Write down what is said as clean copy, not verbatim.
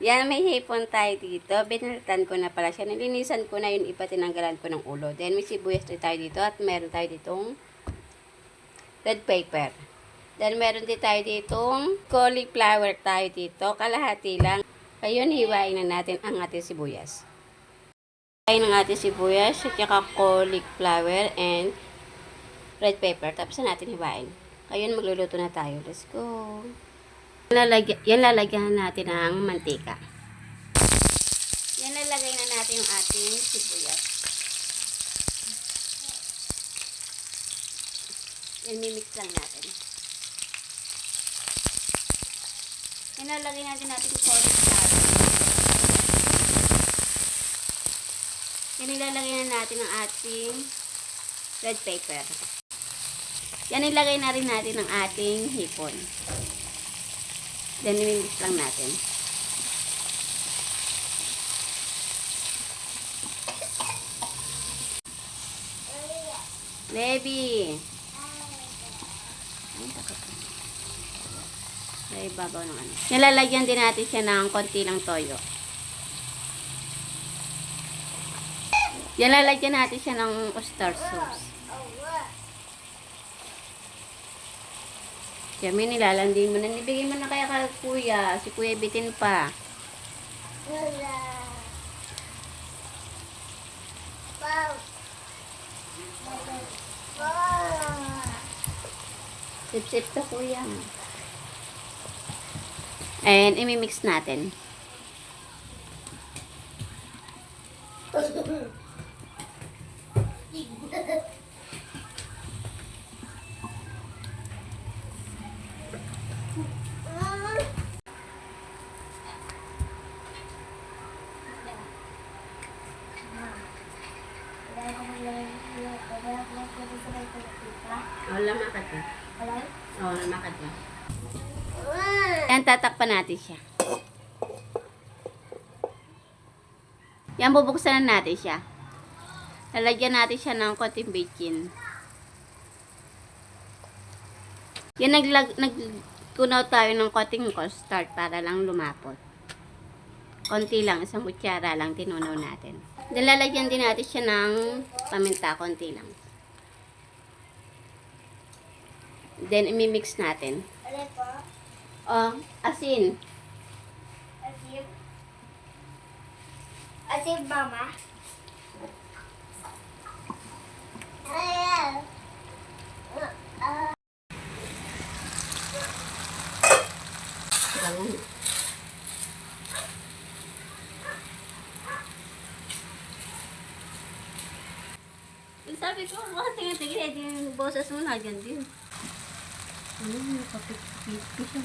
Yan, may hipon tayo dito. Binalitan ko na pala siya. Nilinisan ko na yun, iba tinanggalan ko ng ulo. Then, may sibuyas din tayo dito at meron tayo ditong red pepper. Then, meron din tayo ditong cauliflower tayo dito. Kalahati lang. Ngayon, hiwain na natin ang ating sibuyas. Hiwain ang ating sibuyas, at saka cauliflower and red pepper. Tapos na natin hiwain. Ngayon, magluluto na tayo. Let's go! Yan lalagyan natin ng mantika. Yan lalagay na natin yung ating sibuyas. Yan mimix lang natin. Yan lalagay natin yung cornstarch. Yan ilalagay na natin ang ating red pepper. Yan ilagay na rin natin ang ating hipon. Then, i-mix lang natin. Baby! Ay, babaw ng ano. Nilalagyan din natin siya ng konti lang toyo. Nilalagyan natin siya ng oyster sauce. Yami, nilalandin mo na. Nibigay mo na kaya ka, kuya. Si kuya bitin pa. Sip-sip ka, kuya. And, imimix natin. Wala makat na. Wala makat na. Yan, tatakpan natin siya. Yan, bubuksan na natin siya. Lalagyan natin siya ng konting bacon. Yan, nagkunaw tayo ng konting cornstarch para lang lumapot. Konti lang, isang kutsara lang tinunaw natin. Lalagyan din natin siya ng paminta, konti lang. Then, imimix natin. Ano po? Oh, asin. Asim? Asim, mama? Ayan. Sabi ko, bakit tingin-tingin, yung boses mo na dyan din. Ano, nakapit-pit siya,